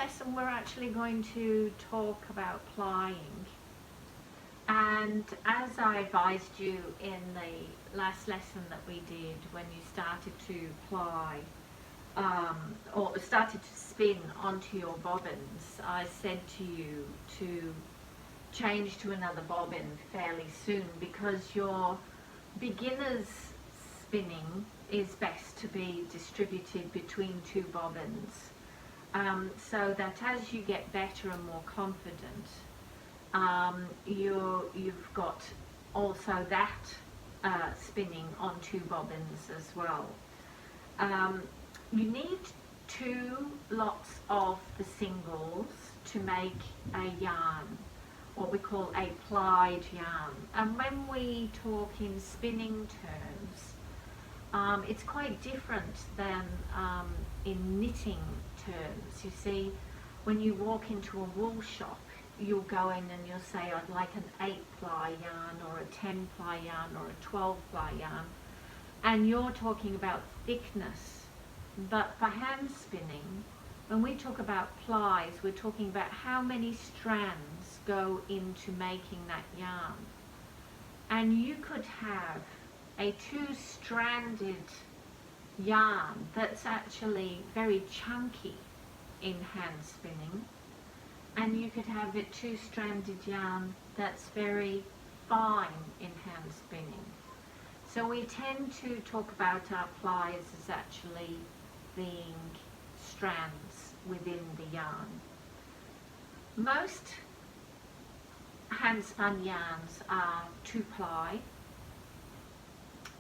lesson we're actually going to talk about plying. And as I advised you in the last lesson that we did, when you started to ply or started to spin onto your bobbins, I said to you to change to another bobbin fairly soon, because your beginner's spinning is best to be distributed between two bobbins, so that as you get better and more confident, you've got also that spinning on two bobbins as well. You need two lots of the singles to make a yarn, what we call a plied yarn. And when we talk in spinning terms, it's quite different than in knitting terms. You see, when you walk into a wool shop, you'll go in and you'll say, I'd like an 8-ply yarn or a 10-ply yarn or a 12-ply yarn, and you're talking about thickness. But for hand spinning, when we talk about plies, we're talking about how many strands go into making that yarn. And you could have a 2-stranded yarn that's actually very chunky in hand spinning, and you could have a 2-stranded yarn that's very fine in hand spinning. So we tend to talk about our plies as actually being strands within the yarn. Most hand spun yarns are 2-ply.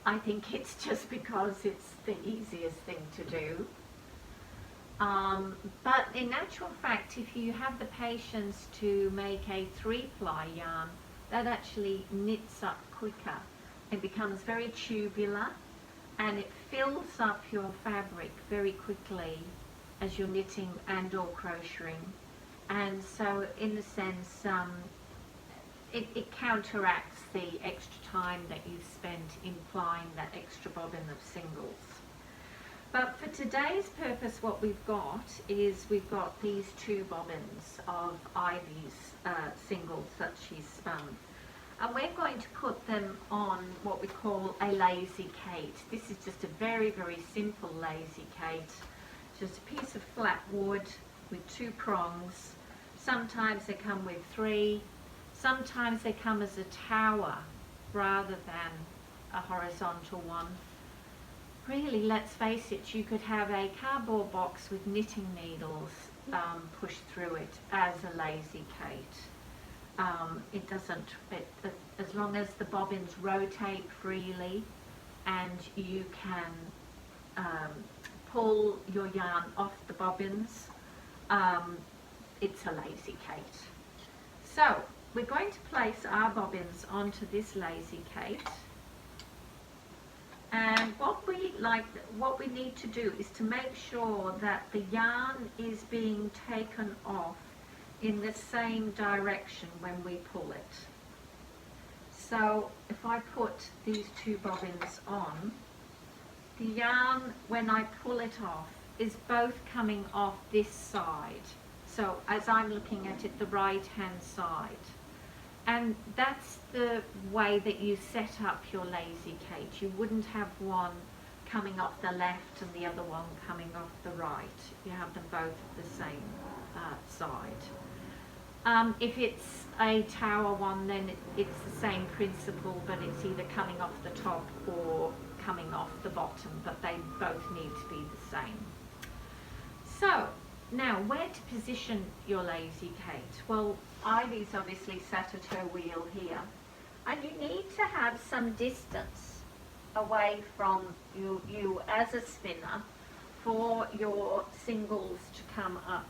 I think it's just because it's the easiest thing to do. But in actual fact, if you have the patience to make a 3-ply yarn, that actually knits up quicker. It becomes very tubular and it fills up your fabric very quickly as you're knitting and or crocheting. And so in a sense, it counteracts the extra time that you spent in plying that extra bobbin of singles. But for today's purpose, what we've got is we've got these 2 bobbins of Ivy's singles that she's spun. And we're going to put them on what we call a lazy Kate. This is just a very, very simple lazy Kate. Just a piece of flat wood with 2 prongs. Sometimes they come with 3. Sometimes they come as a tower rather than a horizontal one. Really, let's face it, you could have a cardboard box with knitting needles pushed through it as a lazy Kate. It doesn't, as long as the bobbins rotate freely and you can pull your yarn off the bobbins, it's a lazy Kate. So we're going to place our bobbins onto this lazy Kate. And what we need to do is to make sure that the yarn is being taken off in the same direction when we pull it. So if I put these 2 bobbins on, the yarn, when I pull it off, is both coming off this side. So as I'm looking at it, the right hand side. And that's the way that you set up your lazy Kate. You wouldn't have one coming off the left and the other one coming off the right. You have them both the same side. If it's a tower one, then it's the same principle, but it's either coming off the top or coming off the bottom, but they both need to be the same. So now, where to position your lazy Kate? Well, Ivy's obviously sat at her wheel here, and you need to have some distance away from you as a spinner for your singles to come up.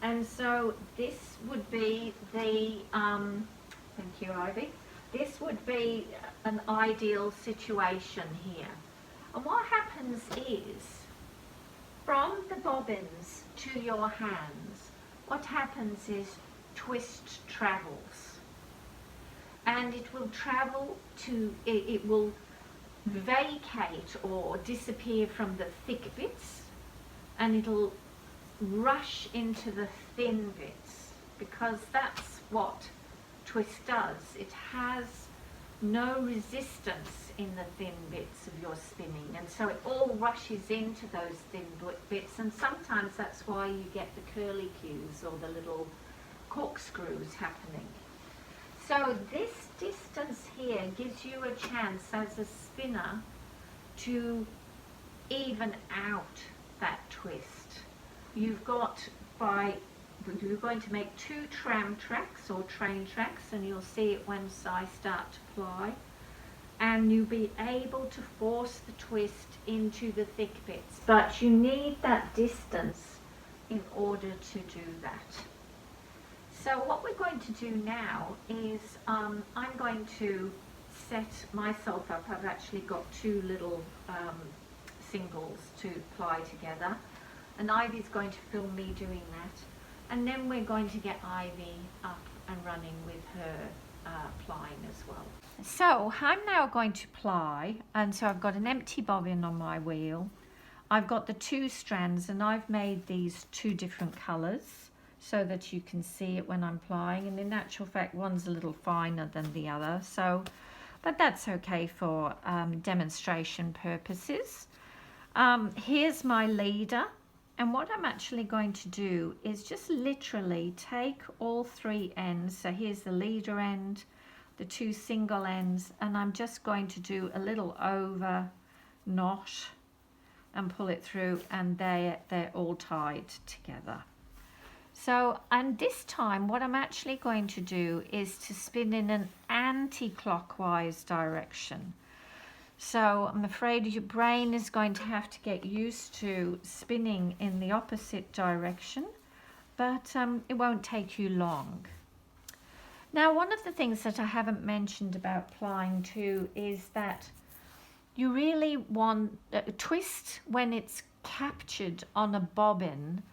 And so this would be the, thank you Ivy, this would be an ideal situation here. And what happens is, from the bobbins to your hands, what happens is twist travels. And it will travel to, it will vacate or disappear from the thick bits, and it'll rush into the thin bits, because that's what twist does. It has no resistance in the thin bits of your spinning, and so it all rushes into those thin bits, and sometimes that's why you get the curly cues or the little corkscrews happening. So this distance here gives you a chance as a spinner to even out that twist. You're going to make 2 tram tracks or train tracks, and you'll see it once I start to ply, and you'll be able to force the twist into the thick bits, but you need that distance in order to do that. So what we're going to do now is I'm going to set myself up. I've actually got 2 little singles to ply together, and Ivy's going to film me doing that, and then we're going to get Ivy up and running with her plying as well. So I'm now going to ply, and so I've got an empty bobbin on my wheel. I've got the 2 strands, and I've made these 2 different colours so that you can see it when I'm plying, and in actual fact one's a little finer than the other, so but that's okay for demonstration purposes. Here's my leader, and what I'm actually going to do is just literally take all 3 ends. So here's the leader end, the 2 single ends, and I'm just going to do a little over knot and pull it through, and they're all tied together. So, and this time what I'm actually going to do is to spin in an anti-clockwise direction. So I'm afraid your brain is going to have to get used to spinning in the opposite direction, but it won't take you long. Now, one of the things that I haven't mentioned about plying too is that you really want a twist when it's captured on a bobbin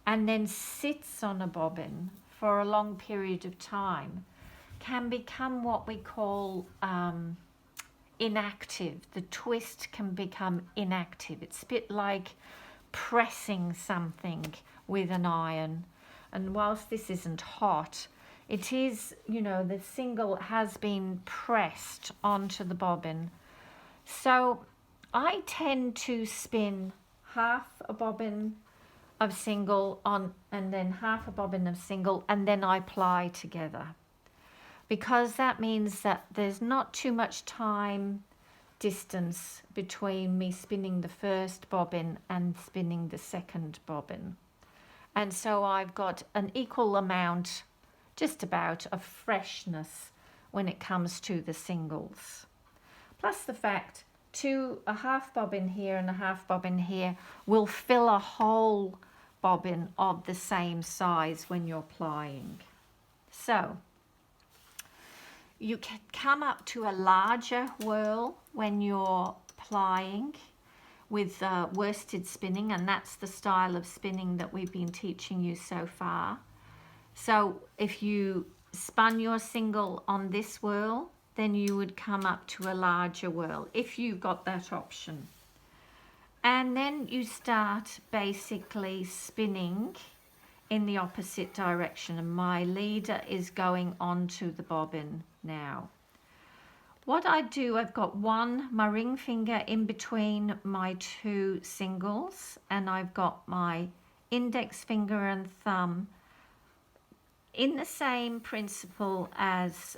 and then sits on a bobbin for a long period of time can become what we call inactive. The twist can become inactive. It's a bit like pressing something with an iron, and whilst this isn't hot, it is, you know, the single has been pressed onto the bobbin. So I tend to spin half a bobbin of single on, and then half a bobbin of single, and then I ply together, because that means that there's not too much time distance between me spinning the first bobbin and spinning the second bobbin, and so I've got an equal amount, just about, of freshness when it comes to the singles. Plus the fact a half bobbin here and a half bobbin here will fill a whole bobbin of the same size when you're plying. So you can come up to a larger whirl when you're plying with worsted spinning, and that's the style of spinning that we've been teaching you so far. So if you spun your single on this whirl, then you would come up to a larger whirl if you've got that option. And then you start basically spinning in the opposite direction, and my leader is going onto the bobbin now. What I do, I've got my ring finger in between my 2 singles, and I've got my index finger and thumb in the same principle as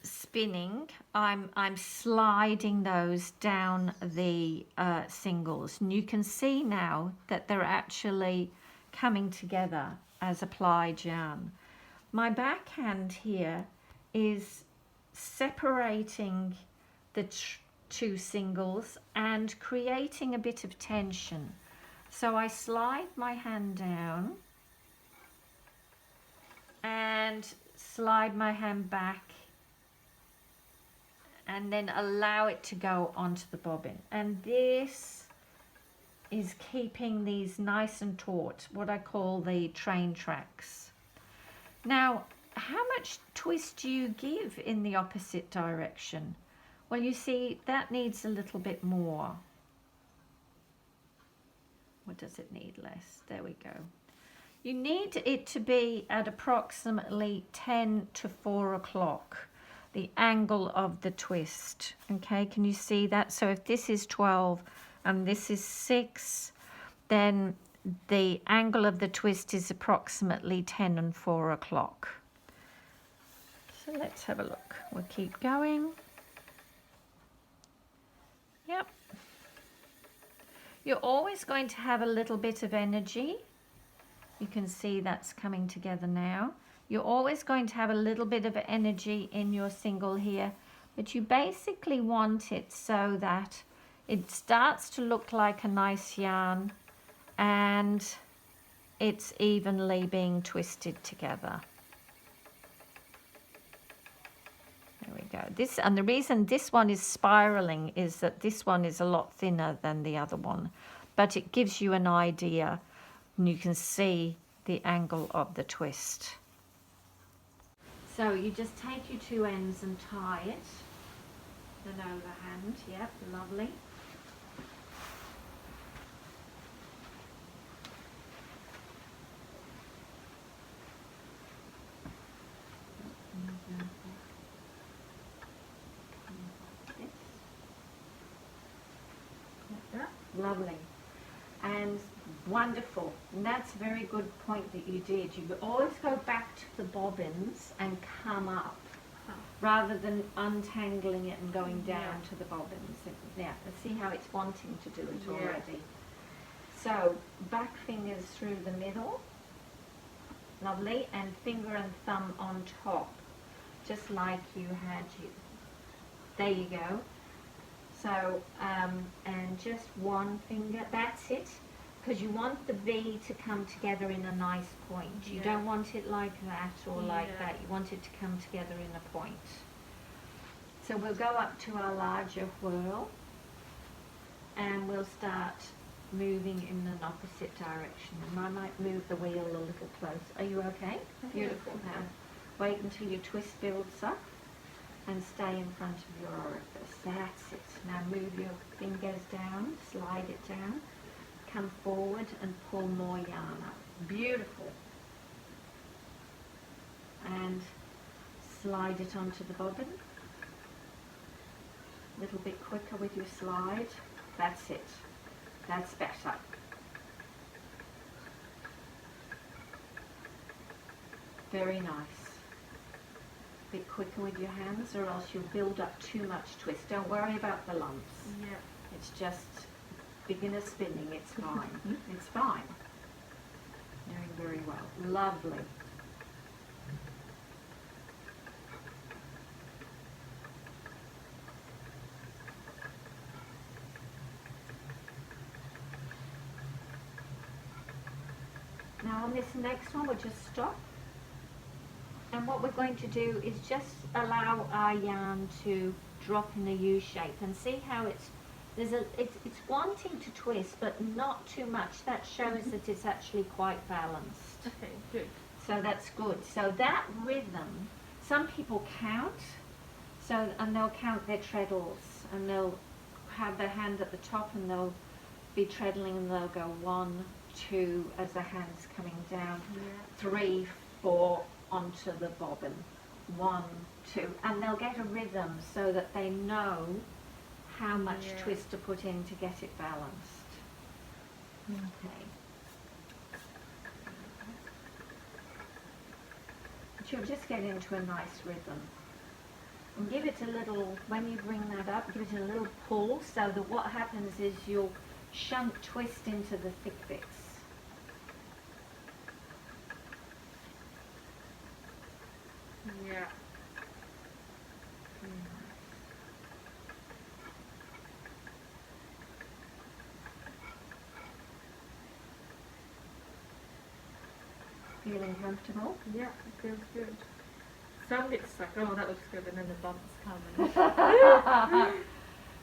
spinning. I'm sliding those down the singles, and you can see now that they're actually coming together as a plied yarn. My backhand here is separating the 2 singles and creating a bit of tension. So I slide my hand down and slide my hand back, and then allow it to go onto the bobbin. And this is keeping these nice and taut, what I call the train tracks. Now, how much twist do you give in the opposite direction? Well, you see, that needs a little bit more. Or does it need less? There we go. You need it to be at approximately 10 to 4 o'clock, the angle of the twist. Okay, can you see that? So if this is 12 and this is 6, then the angle of the twist is approximately 10 and 4 o'clock. So let's have a look. We'll keep going. Yep. You're always going to have a little bit of energy. You can see that's coming together now. You're always going to have a little bit of energy in your single here, but you basically want it so that it starts to look like a nice yarn and it's evenly being twisted together. There we go. This, and the reason this one is spiraling is that this one is a lot thinner than the other one, but it gives you an idea and you can see the angle of the twist. So you just take your two ends and tie it, an overhand, yep, lovely. Lovely and wonderful, and that's a very good point that you did. You always go back to the bobbins and come up rather than untangling it and going down to the bobbins. Yeah, see how it's wanting to do it already. So back fingers through the middle, lovely, and finger and thumb on top, just like you had you. There you go. So, and just one finger, that's it, because you want the V to come together in a nice point. You don't want it like that or like that, you want it to come together in a point. So we'll go up to our larger whirl and we'll start moving in an opposite direction. And I might move the wheel a little closer. Are you okay? Beautiful. Now wait until your twist builds up and stay in front of your orifice. That's it. Now move your fingers down, slide it down, come forward and pull more yarn up. Beautiful. And slide it onto the bobbin. A little bit quicker with your slide. That's it. That's better. Very nice. A bit quicker with your hands or else you'll build up too much twist. Don't worry about the lumps. Yeah. It's just beginner spinning. It's fine. It's fine. Doing very well. Lovely. Now on this next one we'll just stop. And what we're going to do is just allow our yarn to drop in a U shape and see how it's wanting to twist but not too much. That shows that it's actually quite balanced. Okay, good. So that's good. So that rhythm, some people count, and they'll count their treadles and they'll have their hand at the top and they'll be treadling and they'll go 1, 2 as the hand's coming down, 3, 4 onto the bobbin, 1, 2, and they'll get a rhythm so that they know how much twist to put in to get it balanced. Okay. But you'll just get into a nice rhythm. And give it a little, when you bring that up, give it a little pull so that what happens is you'll shunt twist into the thick bits. Yeah. Feeling comfortable? Yeah, it feels good. Some bits like, oh, that looks good, and then the bumps come.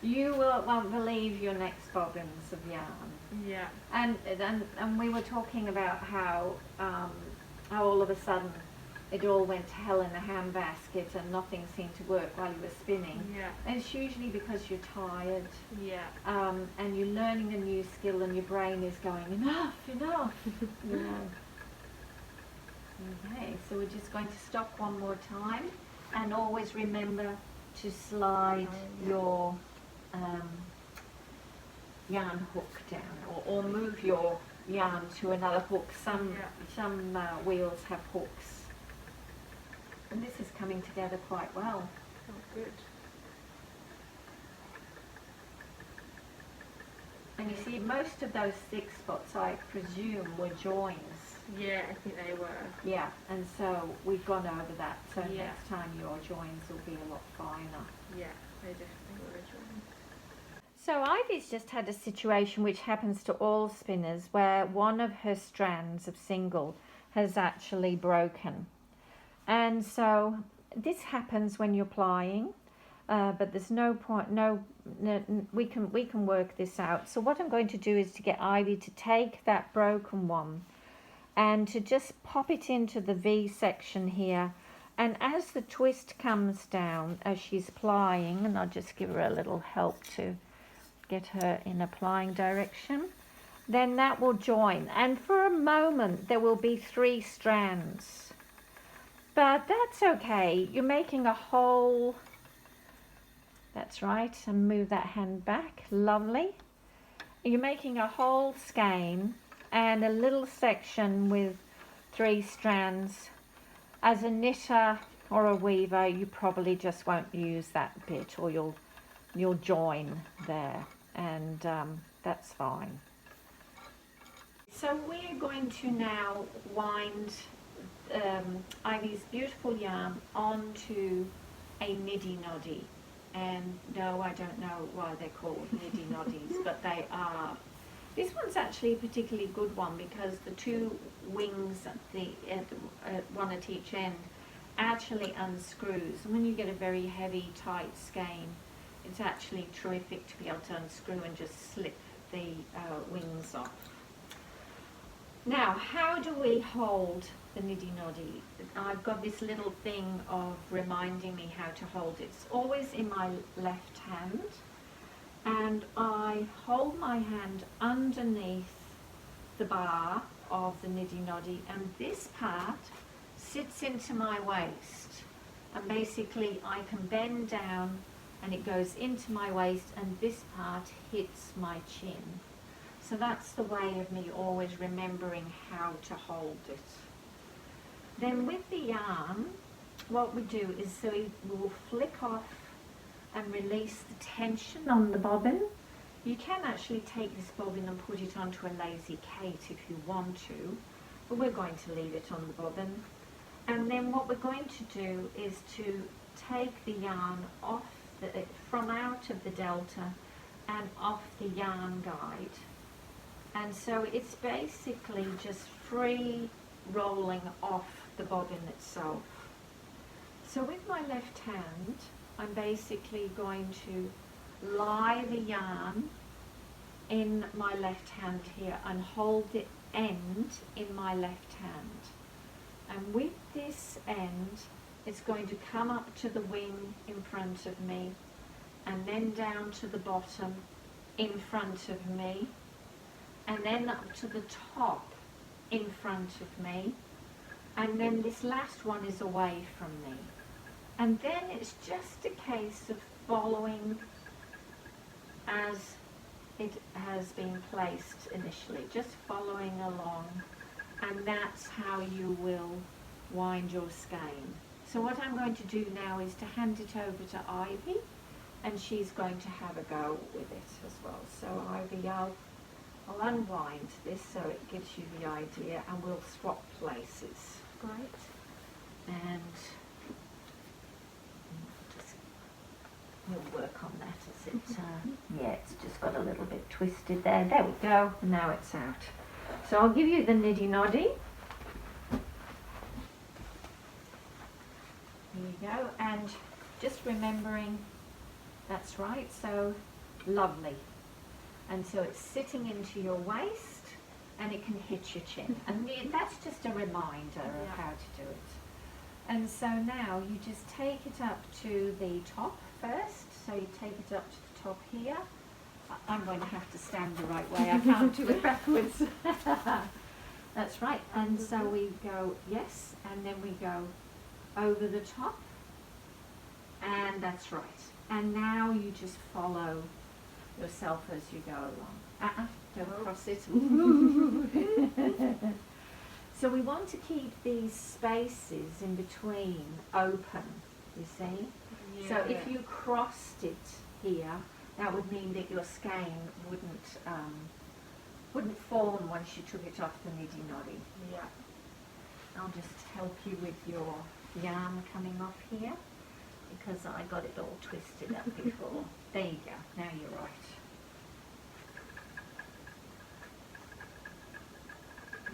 You won't believe your next bobbins of yarn. Yeah. And we were talking about how all of a sudden it all went to hell in a handbasket and nothing seemed to work while you were spinning. Yeah. And it's usually because you're tired, Yeah. and you're learning a new skill and your brain is going, enough, enough, you know. Okay, so we're just going to stop one more time, and always remember to slide your yarn hook down, or move your yarn to another hook. Some wheels have hooks, and this is coming together quite well. Oh, good. And you see, most of those thick spots, I presume, were joins. Yeah, I think they were. Yeah, and so we've gone over that, so Yeah. next time your joins will be a lot finer. Yeah, they definitely were joined. So Ivy's just had a situation which happens to all spinners, where one of her strands of single has actually broken. And so this happens when you're plying, but there's no point, we can work this out. So what I'm going to do is to get Ivy to take that broken one and to just pop it into the V section here. And as the twist comes down, as she's plying, and I'll just give her a little help to get her in a plying direction, then that will join. And for a moment, there will be 3 strands. But that's okay. You're making a whole, that's right, and move that hand back, lovely. You're making a whole skein and a little section with 3 strands. As a knitter or a weaver, you probably just won't use that bit, or you'll join there, and that's fine. So we're going to now wind Ivy's beautiful yarn onto a niddy noddy. And no, I don't know why they're called niddy noddies, but they are. This one's actually a particularly good one because the 2 wings at one at each end actually unscrews. And when you get a very heavy, tight skein, it's actually terrific to be able to unscrew and just slip the wings off. Now, how do we hold the niddy noddy? I've got this little thing of reminding me how to hold it. It's always in my left hand, and I hold my hand underneath the bar of the niddy noddy, and this part sits into my waist, and basically I can bend down and it goes into my waist, and this part hits my chin. So that's the way of me always remembering how to hold it. Then with the yarn, what we do is so we will flick off and release the tension on the bobbin. You can actually take this bobbin and put it onto a lazy Kate if you want to, but we're going to leave it on the bobbin. And then what we're going to do is to take the yarn off from out of the delta and off the yarn guide. And so it's basically just free rolling off the bobbin itself. So with my left hand, I'm basically going to lie the yarn in my left hand here and hold the end in my left hand. And with this end, it's going to come up to the wing in front of me, and then down to the bottom in front of me, and then up to the top in front of me, and then this last one is away from me. And then it's just a case of following as it has been placed initially, just following along, and that's how you will wind your skein. So what I'm going to do now is to hand it over to Ivy, and she's going to have a go with it as well. So Ivy, I'll unwind this so it gives you the idea, and we'll swap places. Great. And we'll work on that as it, yeah, it's just got a little bit twisted there. There we go, and now it's out. So I'll give you the niddy noddy. Here you go, and just remembering, that's right, so lovely. And so it's sitting into your waist, and it can hit your chin. And that's just a reminder of how to do it. And so now you just take it up to the top first. So you take it up to the top here. I'm going to have to stand the right way. I can't do it backwards. That's right. And so we go, yes, and then we go over the top. And that's right. And now you just follow yourself as you go along. Don't cross it. So we want to keep these spaces in between open, you see? Yeah. So if you crossed it here, that would mean that your skein wouldn't form once you took it off the niddy-noddy. Yeah. I'll just help you with your yarn coming off here, because I got it all twisted up before. There you go, now you're right.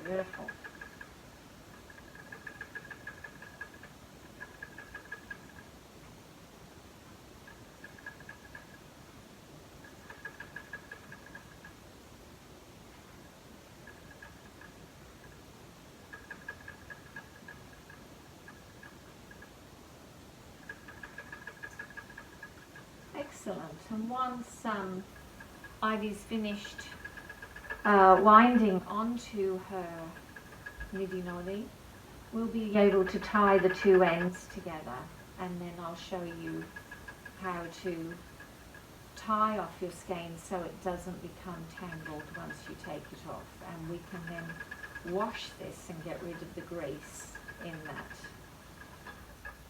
Beautiful. Excellent. And once Ivy's finished winding onto her niddy-noddy, we'll be able to tie the two ends together, and then I'll show you how to tie off your skein so it doesn't become tangled once you take it off, and we can then wash this and get rid of the grease in that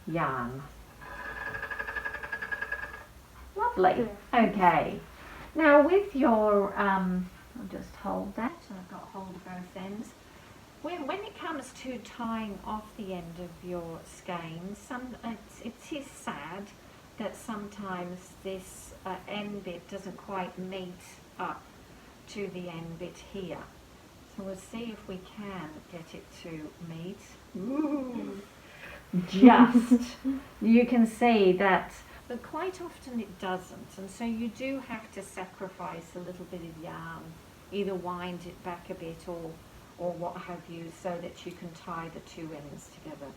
yarn. Lovely. Okay. Now with your, I'll just hold that. I've got hold of both ends. When it comes to tying off the end of your skein, it is sad that sometimes this end bit doesn't quite meet up to the end bit here. So we'll see if we can get it to meet. Ooh. Just. You can see that. But quite often it doesn't, and so you do have to sacrifice a little bit of yarn, either wind it back a bit or what have you, so that you can tie the two ends together.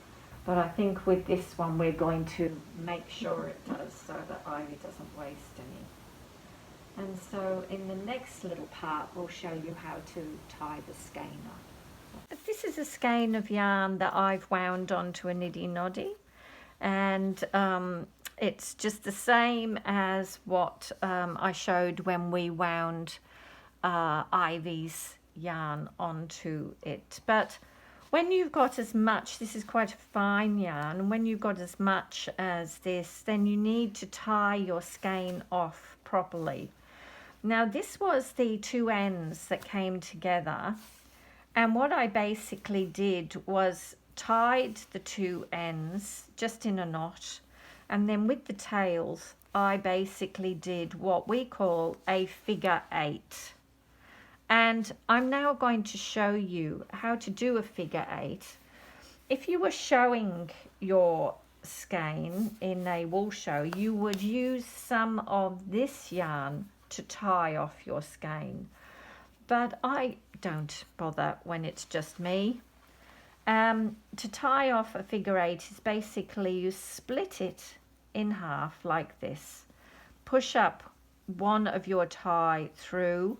But I think with this one we're going to make sure it does, so that Ivy doesn't waste any. And so in the next little part we'll show you how to tie the skein up. This is a skein of yarn that I've wound onto a niddy-noddy, and it's just the same as what I showed when we wound Ivy's yarn onto it. But when you've got as much, this is quite a fine yarn, and when you've got as much as this, then you need to tie your skein off properly. Now this was the two ends that came together, and what I basically did was tied the two ends just in a knot, and then with the tails I basically did what we call a figure 8. And I'm now going to show you how to do a figure 8. If you were showing your skein in a wool show, you would use some of this yarn to tie off your skein. But I don't bother when it's just me. To tie off a figure 8 is basically you split it in half like this, push up one of your tie through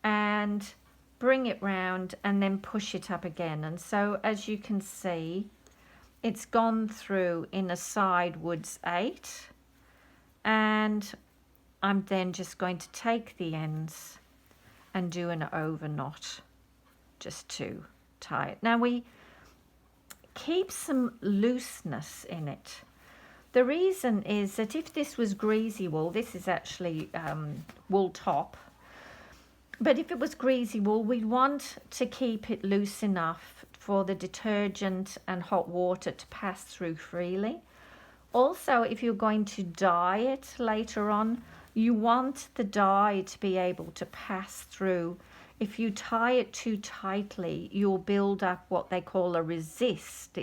and bring it round, and then push it up again. And so as you can see, it's gone through in a sidewards 8, and I'm then just going to take the ends and do an over knot just to tie it. Now we keep some looseness in it. The reason is that if this was greasy wool, this is actually wool top, but if it was greasy wool, we'd want to keep it loose enough for the detergent and hot water to pass through freely. Also, if you're going to dye it later on, you want the dye to be able to pass through. If you tie it too tightly, you'll build up what they call a resist,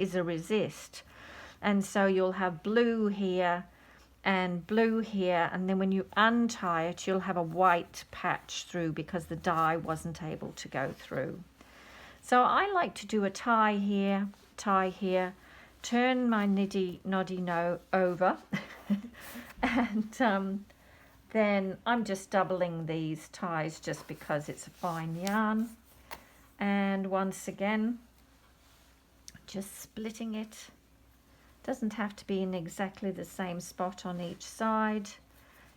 and so you'll have blue here and blue here, and then when you untie it, you'll have a white patch through because the dye wasn't able to go through. So I like to do a tie here, turn my noddy over and then I'm just doubling these ties just because it's a fine yarn, and once again just splitting it. Doesn't have to be in exactly the same spot on each side.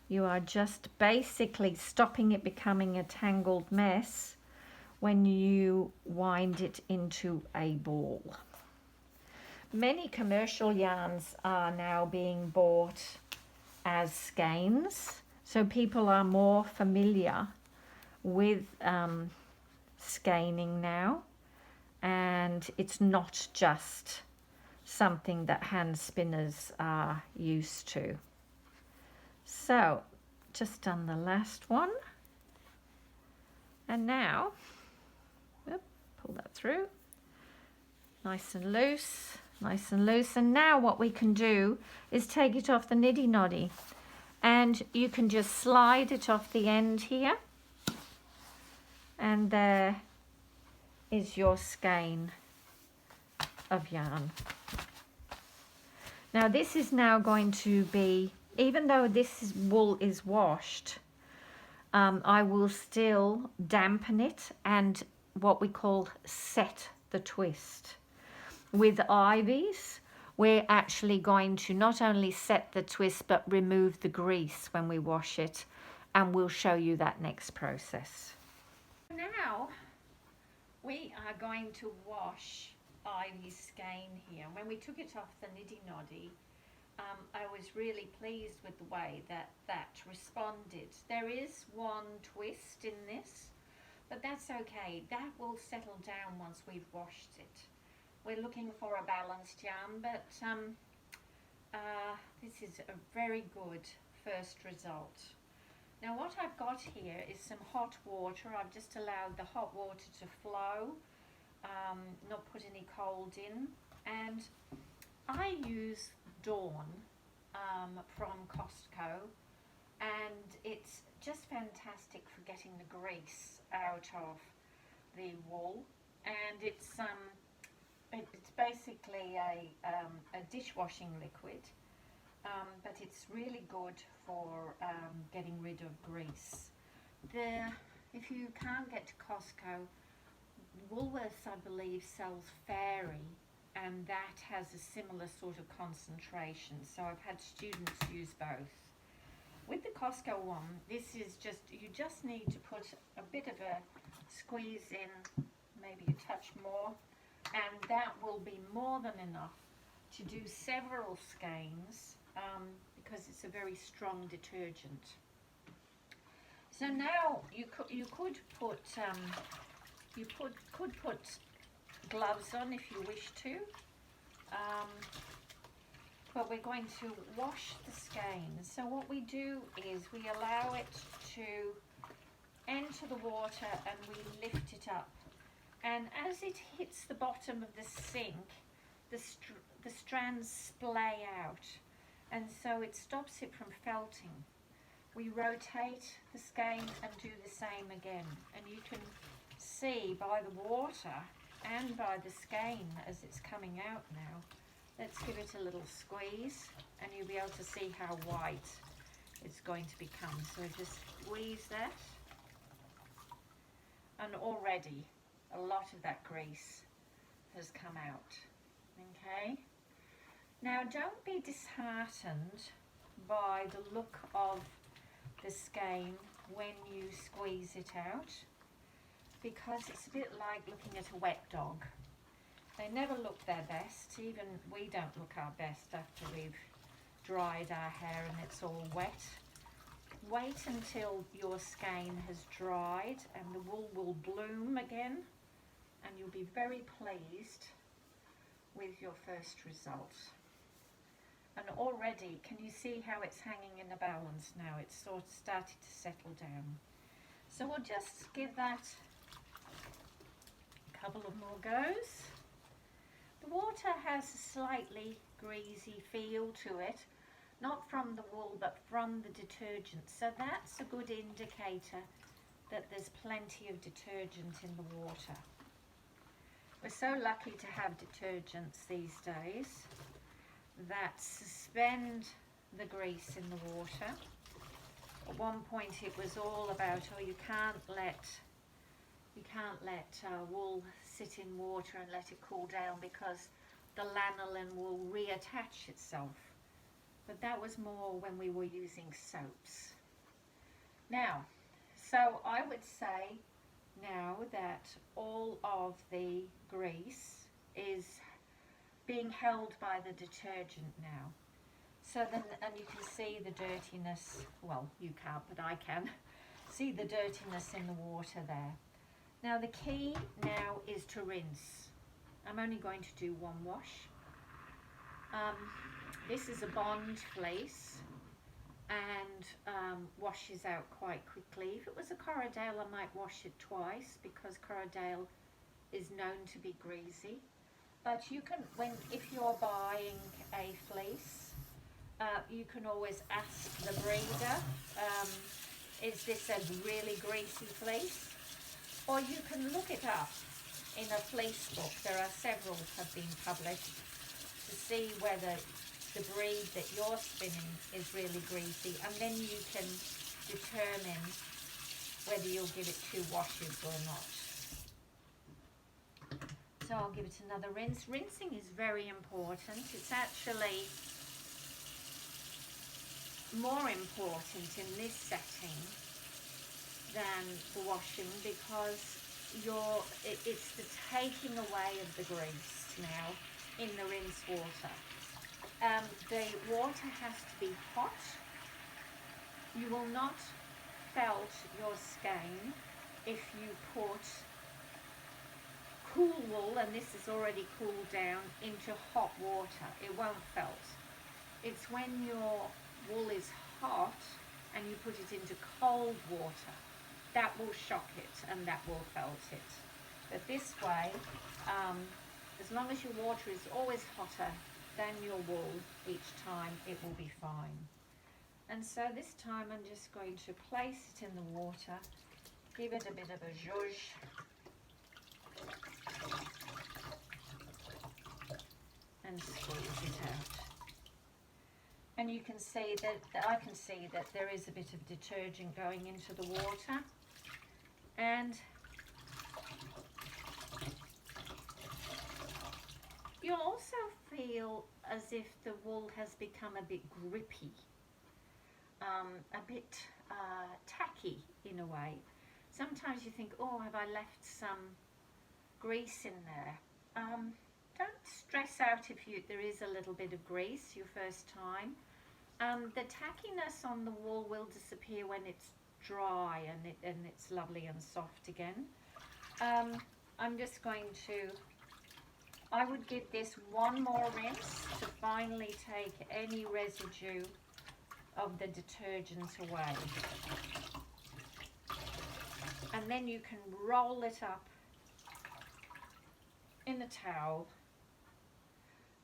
You are just basically stopping it becoming a tangled mess when you wind it into a ball. Many commercial yarns are now being bought as skeins, so people are more familiar with skeining now, and it's not just something that hand spinners are used to. So just done the last one, and now pull that through nice and loose, nice and loose. And now what we can do is take it off the noddy, and you can just slide it off the end here, and there is your skein of yarn. Now this is now going to be, even though this wool is washed, I will still dampen it and what we call set the twist. With ivies, we're actually going to not only set the twist but remove the grease when we wash it, and we'll show you that next process. Now we are going to wash Ivy's skein here. When we took it off the noddy, I was really pleased with the way that responded. There is one twist in this, but that's okay. That will settle down once we've washed it. We're looking for a balanced yarn, but this is a very good first result. Now what I've got here is some hot water. I've just allowed the hot water to flow, not put any cold in, and I use Dawn from Costco, and it's just fantastic for getting the grease out of the wool, and it's basically a dishwashing liquid, but it's really good for getting rid of grease. If you can't get to Costco, Woolworths, I believe, sells Fairy, and that has a similar sort of concentration, so I've had students use both. With the Costco one, this is just, you just need to put a bit of a squeeze in, maybe a touch more, and that will be more than enough to do several skeins, because it's a very strong detergent. So now you could put gloves on if you wish to, but we're going to wash the skeins. So what we do is we allow it to enter the water and we lift it up, and as it hits the bottom of the sink, the strands splay out, and so it stops it from felting. We rotate the skein and do the same again, and you can see by the water and by the skein as it's coming out now. Let's give it a little squeeze and you'll be able to see how white it's going to become. So just squeeze that, and already a lot of that grease has come out. Okay, now don't be disheartened by the look of the skein when you squeeze it out, because it's a bit like looking at a wet dog. They never look their best. Even we don't look our best after we've dried our hair and it's all wet. Wait until your skein has dried and the wool will bloom again, and you'll be very pleased with your first result. And already, can you see how it's hanging in the balance now? It's sort of started to settle down. So we'll just give that a couple of more goes. The water has a slightly greasy feel to it, not from the wool but from the detergent. So that's a good indicator that there's plenty of detergent in the water. We're so lucky to have detergents these days that suspend the grease in the water. At one point it was all about, oh, you can't let wool sit in water and let it cool down because the lanolin will reattach itself. But that was more when we were using soaps. Now, so I would say now that all of the grease is being held by the detergent now. So then, and you can see the dirtiness, well, you can't, but I can see the dirtiness in the water there. Now the key now is to rinse. I'm only going to do one wash. This is a Bond fleece and washes out quite quickly. If it was a Corriedale, I might wash it twice because Corriedale is known to be greasy. But you can, if you're buying a fleece, you can always ask the breeder, is this a really greasy fleece? Or you can look it up in a fleece book. There are several have been published to see whether the breed that you're spinning is really greasy, and then you can determine whether you'll give it 2 washes or not. So I'll give it another rinse. Rinsing is very important. It's actually more important in this setting than the washing because it's the taking away of the grease now in the rinse water. The water has to be hot. You will not felt your skein if you put cool wool, and this is already cooled down, into hot water. It won't felt. It's when your wool is hot and you put it into cold water that will shock it and that will felt it. But this way, as long as your water is always hotter than your wool each time, it will be fine. And so this time I'm just going to place it in the water, give it a bit of a zhuzh, and squeeze it out. And you can see that, I can see that there is a bit of detergent going into the water. And you'll also feel as if the wool has become a bit grippy, a bit tacky in a way. Sometimes you think, oh, have I left some grease in there? Don't stress out if there is a little bit of grease your first time. The tackiness on the wool will disappear when it's dry and it's lovely and soft again. I'm just going to, I would give this one more rinse to finally take any residue of the detergent away. And then you can roll it up in a towel,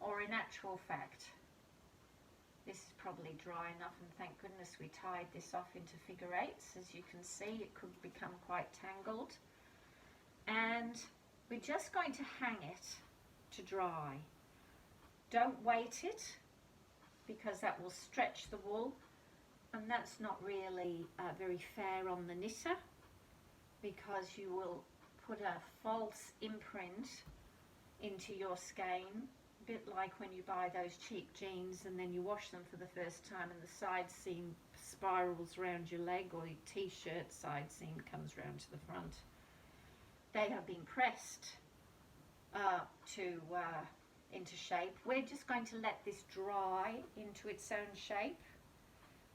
or in actual fact, this is probably dry enough, and thank goodness we tied this off into figure eights. As you can see, it could become quite tangled. And we're just going to hang it to dry. Don't weight it, because that will stretch the wool, and that's not really very fair on the knitter, because you will put a false imprint into your skein, a bit like when you buy those cheap jeans and then you wash them for the first time and the side seam spirals around your leg, or your t-shirt side seam comes round to the front. They have been pressed into shape. We're just going to let this dry into its own shape,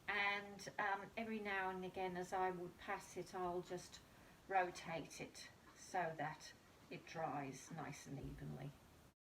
and every now and again as I would pass it, I'll just rotate it so that it dries nice and evenly.